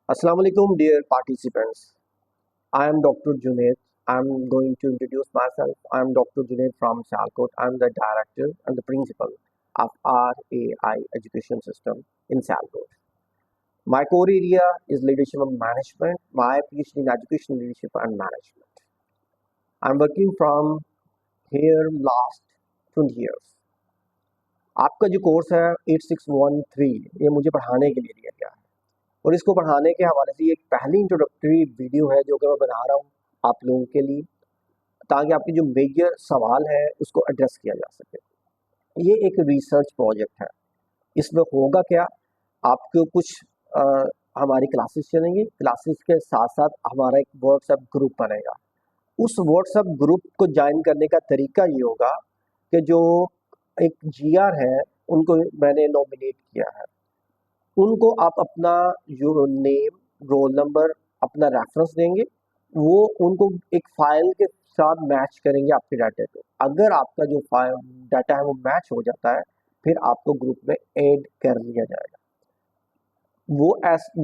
Assalamu alaikum, dear participants. I am Dr. Junaid. I am going to introduce myself. I am Dr. Junaid from Sialkot. I am the director and the principal of RAI Education System in Sialkot. My core area is leadership and management. My PhD in education leadership and management. I am working from here last 20 years. आपका जो course है 8613 ये मुझे पढ़ाने के लिए दिया गया है और इसको पढ़ाने के हवाले से ये एक पहली इंट्रोडक्टरी वीडियो है जो कि मैं बना रहा हूँ आप लोगों के लिए, ताकि आपके जो मेजर सवाल है उसको एड्रेस किया जा सके। ये एक रिसर्च प्रोजेक्ट है। इसमें होगा क्या, आपको कुछ हमारी क्लासेस चलेंगी, क्लासेस के साथ साथ हमारा एक व्हाट्सएप ग्रुप बनेगा। उस व्हाट्सएप ग्रुप को ज्वाइन करने का तरीका ये होगा कि जो एक जीआर है उनको मैंने नॉमिनेट किया है, उनको आप अपना जो नेम, रोल नंबर, अपना रेफरेंस देंगे, वो उनको एक फाइल के साथ मैच करेंगे आपके डाटा को। अगर आपका जो फाइल डाटा है वो मैच हो जाता है, फिर आपको ग्रुप में ऐड कर लिया जाएगा। वो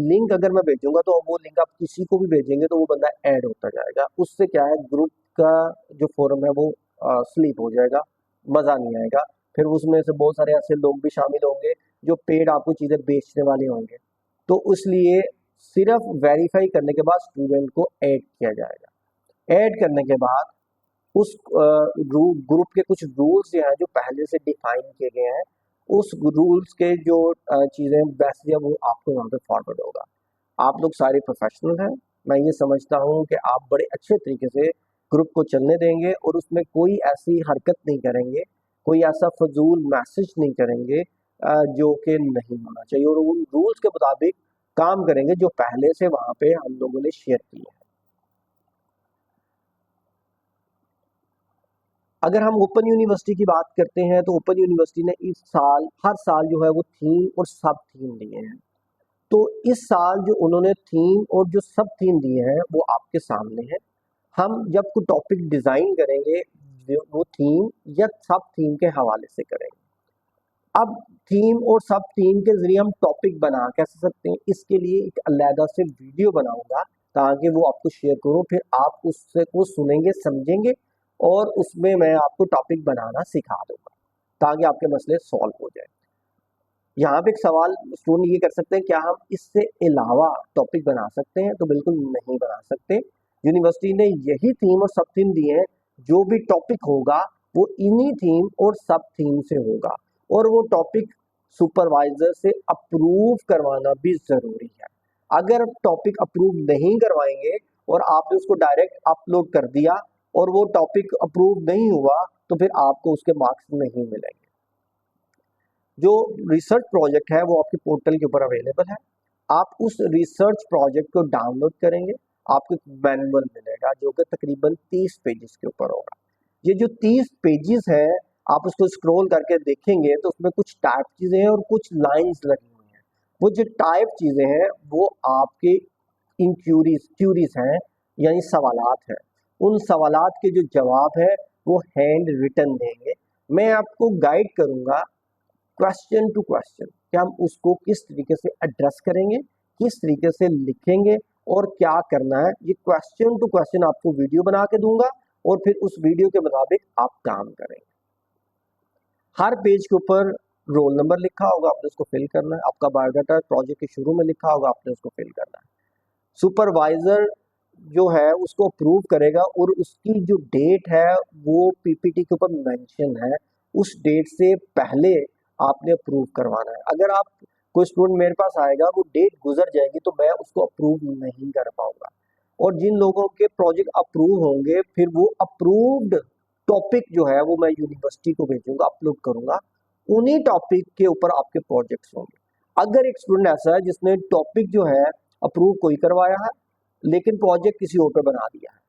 लिंक अगर मैं भेजूंगा तो वो लिंक आप किसी को भी भेजेंगे तो वो बंदा ऐड होता जाएगा। उससे क्या है, ग्रुप का जो फोरम है वो स्लीप हो जाएगा, मज़ा नहीं आएगा। फिर उसमें से बहुत सारे ऐसे लोग भी शामिल होंगे जो पेड आपको चीज़ें बेचने वाले होंगे। तो इसलिए सिर्फ वेरीफाई करने के बाद स्टूडेंट को ऐड किया जाएगा। ऐड करने के बाद उस ग्रुप के कुछ रूल्स जो हैं जो पहले से डिफाइन किए गए हैं, उस रूल्स के जो चीज़ें वैसे हैं वो आपको वहाँ पे फॉरवर्ड होगा। आप लोग सारे प्रोफेशनल हैं, मैं ये समझता हूँ कि आप बड़े अच्छे तरीके से ग्रुप को चलने देंगे और उसमें कोई ऐसी हरकत नहीं करेंगे, कोई ऐसा फजूल मैसेज नहीं करेंगे जो कि नहीं होना चाहिए, और उन रूल्स के मुताबिक काम करेंगे जो पहले से वहाँ पे हम लोगों ने शेयर किए हैं। अगर हम ओपन यूनिवर्सिटी की बात करते हैं तो ओपन यूनिवर्सिटी ने इस साल हर साल जो है वो थीम और सब थीम दिए हैं। तो इस साल जो उन्होंने थीम और जो सब थीम दिए हैं वो आपके सामने है। हम जब कोई टॉपिक डिज़ाइन करेंगे वो थीम या सब थीम के हवाले से करेंगे। अब थीम और सब थीम के ज़रिए हम टॉपिक बना कैसे सकते हैं, इसके लिए एक अलग से वीडियो बनाऊंगा ताकि वो आपको शेयर करूँ, फिर आप उससे को सुनेंगे, समझेंगे और उसमें मैं आपको टॉपिक बनाना सिखा दूंगा ताकि आपके मसले सॉल्व हो जाए। यहाँ पे एक सवाल स्टूडेंट ये कर सकते हैं, क्या हम इससे अलावा टॉपिक बना सकते हैं? तो बिल्कुल नहीं बना सकते। यूनिवर्सिटी ने यही थीम और सब थीम दिए हैं, जो भी टॉपिक होगा वो इन्हीं थीम और सब थीम से होगा, और वो टॉपिक सुपरवाइजर से अप्रूव करवाना भी ज़रूरी है। अगर टॉपिक अप्रूव नहीं करवाएंगे और आपने उसको डायरेक्ट अपलोड कर दिया और वो टॉपिक अप्रूव नहीं हुआ तो फिर आपको उसके मार्क्स नहीं मिलेंगे। जो रिसर्च प्रोजेक्ट है वो आपके पोर्टल के ऊपर अवेलेबल है। आप उस रिसर्च प्रोजेक्ट को डाउनलोड करेंगे, आपको एक मैनुअल मिलेगा जो कि तकरीबन 30 पेजेस के ऊपर होगा। ये जो 30 पेजेस है आप उसको स्क्रॉल करके देखेंगे तो उसमें कुछ टाइप चीज़ें हैं और कुछ लाइंस लगी हुई हैं। वो जो टाइप चीज़ें हैं वो आपके क्यूरीज हैं, यानी सवालात हैं। उन सवालात के जो जवाब है वो हैंड रिटन देंगे। मैं आपको गाइड करूँगा क्वेश्चन टू क्वेश्चन कि हम उसको किस तरीके से एड्रेस करेंगे, किस तरीके से लिखेंगे और क्या करना है। ये क्वेश्चन टू क्वेश्चन आपको वीडियो बना के दूंगा और फिर उस वीडियो के मुताबिक आप काम करेंगे। हर पेज के ऊपर रोल नंबर लिखा होगा, आपने उसको फिल करना है। आपका बायोडाटा प्रोजेक्ट के शुरू में लिखा होगा, आपने उसको फिल करना है। सुपरवाइजर जो है उसको अप्रूव करेगा और उसकी जो डेट है वो पीपीटी के ऊपर मेंशन है, उस डेट से पहले आपने अप्रूव करवाना है। अगर आप कोई स्टूडेंट मेरे पास आएगा वो डेट गुजर जाएगी तो मैं उसको अप्रूव नहीं कर पाऊंगा, और जिन लोगों के प्रोजेक्ट अप्रूव होंगे फिर वो अप्रूव्ड टॉपिक जो है वो मैं यूनिवर्सिटी को भेजूंगा, अपलोड करूंगा। उन्हीं टॉपिक के ऊपर आपके प्रोजेक्ट्स होंगे। अगर एक स्टूडेंट ऐसा है जिसने टॉपिक जो है अप्रूव कोई करवाया है लेकिन प्रोजेक्ट किसी और पे बना दिया है,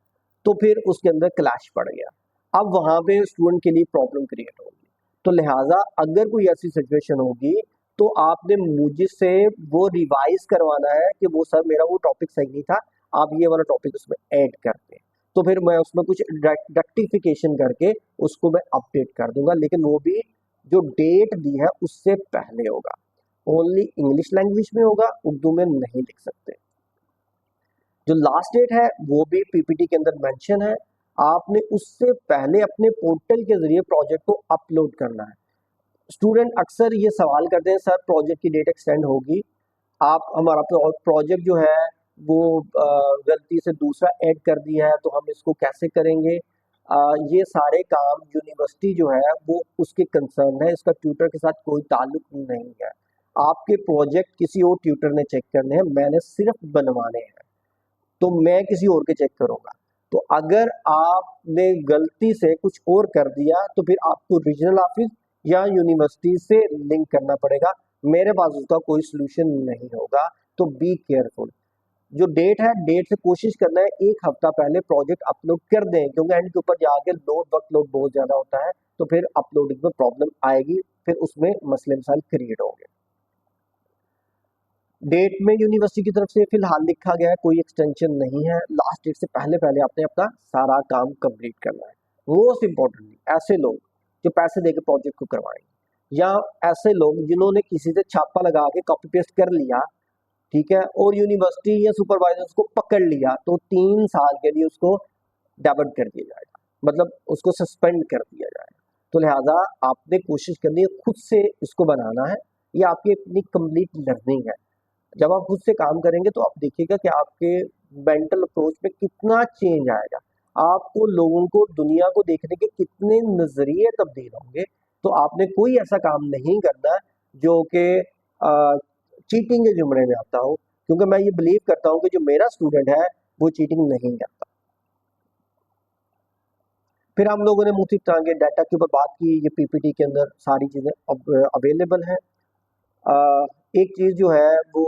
तो फिर उसके अंदर क्लैश पड़ गया। अब वहां पे स्टूडेंट के लिए प्रॉब्लम क्रिएट होगी। तो लिहाजा अगर कोई ऐसी सिचुएशन होगी तो आपने मुझसे वो रिवाइज करवाना है कि वो सर मेरा वो टॉपिक सही नहीं था, आप ये वाला टॉपिक उसमें ऐड कर दें। तो फिर मैं उसमें कुछ रेक्टिफिकेशन करके उसको मैं अपडेट कर दूंगा, लेकिन वो भी जो डेट दी है उससे पहले होगा। ओनली इंग्लिश लैंग्वेज में होगा, उर्दू में नहीं लिख सकते। जो लास्ट डेट है वो भी पीपीटी के अंदर मेंशन है। आपने उससे पहले अपने पोर्टल के जरिए प्रोजेक्ट को अपलोड करना है। स्टूडेंट अक्सर ये सवाल करते हैं, सर प्रोजेक्ट की डेट एक्सटेंड होगी, आप हमारा प्रोजेक्ट जो है वो गलती से दूसरा ऐड कर दिया है तो हम इसको कैसे करेंगे। ये सारे काम यूनिवर्सिटी जो है वो उसके कंसर्न है, इसका ट्यूटर के साथ कोई ताल्लुक नहीं है। आपके प्रोजेक्ट किसी और ट्यूटर ने चेक करने हैं, मैंने सिर्फ बनवाने हैं, तो मैं किसी और के चेक करूंगा। तो अगर आपने गलती से कुछ और कर दिया तो फिर आपको रीजनल ऑफिस या यूनिवर्सिटी से लिंक करना पड़ेगा। मेरे पास उसका कोई सोल्यूशन नहीं होगा, तो बी केयरफुल। जो डेट है, डेट से कोशिश करना है एक हफ्ता पहले प्रोजेक्ट अपलोड कर दें, क्योंकि एंड के ऊपर जाके वर्कलोड बहुत ज्यादा होता है, तो फिर अपलोडिंग में प्रॉब्लम आएगी, फिर उसमें मसले मसाइल क्रिएट होंगे। डेट में यूनिवर्सिटी की तरफ से फिलहाल लिखा गया है कोई एक्सटेंशन नहीं है। लास्ट डेट से पहले पहले आपने अपना सारा काम कंप्लीट करना है। मोस्ट इंपॉर्टेंटली ऐसे लोग जो पैसे देकर प्रोजेक्ट को करवाएंगे, या ऐसे लोग जिन्होंने किसी से छापा लगा के कॉपी पेस्ट कर लिया, ठीक है, और यूनिवर्सिटी या सुपरवाइजर उसको पकड़ लिया, तो 3 साल के लिए उसको डाइवर्ट कर दिया जाएगा, मतलब उसको सस्पेंड कर दिया जाएगा। तो लिहाजा आपने कोशिश करनी है खुद से इसको बनाना है, ये आपकी अपनी कंप्लीट लर्निंग है। जब आप खुद से काम करेंगे तो आप देखिएगा कि आपके मेंटल अप्रोच में कितना चेंज आएगा, आपको लोगों को, दुनिया को देखने के कितने नजरिए तब्दील होंगे। तो आपने कोई ऐसा काम नहीं करना जो कि चीटिंग के जुमरे में आता हो, क्योंकि मैं ये बिलीव करता हूँ कि जो मेरा स्टूडेंट है वो चीटिंग नहीं करता। फिर हम लोगों ने मुख्तलिफ तरह के डाटा के ऊपर बात की, ये पीपीटी के अंदर सारी चीज़ें अवेलेबल हैं। एक चीज़ जो है वो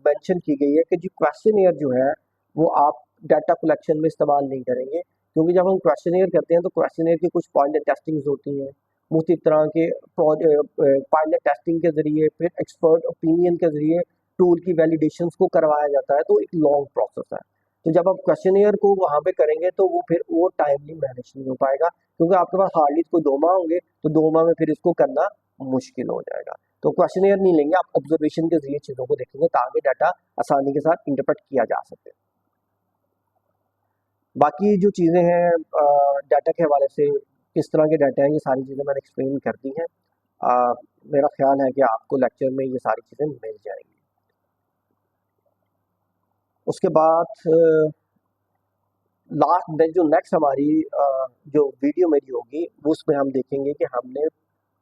मेंशन की गई है कि जो क्वेश्चनियर जो है वो आप डाटा कलेक्शन में इस्तेमाल नहीं करेंगे, क्योंकि जब हम क्वेश्चनियर करते हैं तो क्वेश्चनियर की कुछ पॉइंट टेस्टिंग्स होती हैं, मुख्तलिफ तरह के पायलट टेस्टिंग के ज़रिए, फिर एक्सपर्ट ओपिनियन के ज़रिए टूल की वैलिडेशंस को करवाया जाता है, तो एक लॉन्ग प्रोसेस है। तो जब आप क्वेश्चनियर को वहाँ पे करेंगे तो वो फिर वो टाइमली मैनेज नहीं हो पाएगा, क्योंकि आपके पास हार्डली कोई 2 माह होंगे, तो 2 माह में फिर इसको करना मुश्किल हो जाएगा। तो क्वेश्चनियर नहीं लेंगे, आप ऑब्जर्वेशन के जरिए चीज़ों को देखेंगे ताकि डाटा आसानी के साथ इंटरप्रेट किया जा सके। बाकी जो चीज़ें हैं डाटा के हवाले से, किस तरह के डाटा हैं, ये सारी चीज़ें मैंने एक्सप्लेन कर दी हैं। मेरा ख्याल है कि आपको लेक्चर में ये सारी चीज़ें मिल जाएंगी। उसके बाद लास्ट जो नेक्स्ट हमारी जो वीडियो मेरी होगी उसमें हम देखेंगे कि हमने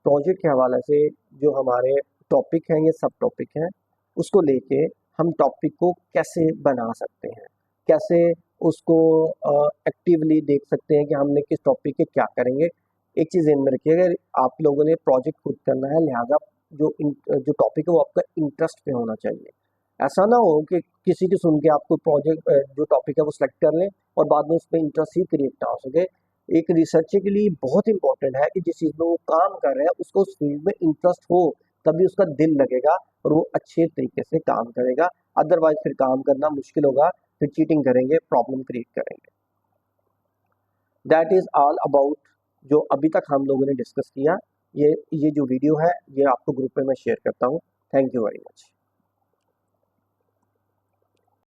प्रोजेक्ट के हवाले से जो हमारे टॉपिक हैं, ये सब टॉपिक हैं, उसको लेके हम टॉपिक को कैसे बना सकते हैं, कैसे उसको एक्टिवली देख सकते हैं कि हमने किस टॉपिक के क्या करेंगे। एक चीज़ ध्यान में रखिए, अगर आप लोगों ने प्रोजेक्ट खुद करना है, लिहाजा जो टॉपिक है वो आपका इंटरेस्ट पे होना चाहिए। ऐसा ना हो कि किसी की सुन के आपको प्रोजेक्ट जो टॉपिक है वो सिलेक्ट कर लें और बाद में उस पर इंटरेस्ट ही क्रिएट ना हो सके। एक रिसर्चर के लिए बहुत इंपॉर्टेंट है कि जिस चीज़ में वो काम कर रहे हैं उसको उस फील्ड में इंटरेस्ट हो, तभी उसका दिल लगेगा और वो अच्छे तरीके से काम करेगा। अदरवाइज फिर काम करना मुश्किल होगा, फिर चीटिंग करेंगे, प्रॉब्लम क्रिएट करेंगे। दैट इज़ ऑल अबाउट जो अभी तक हम लोगों ने डिस्कस किया। ये जो वीडियो है ये आपको ग्रुप में मैं शेयर करता हूँ। Thank you very much.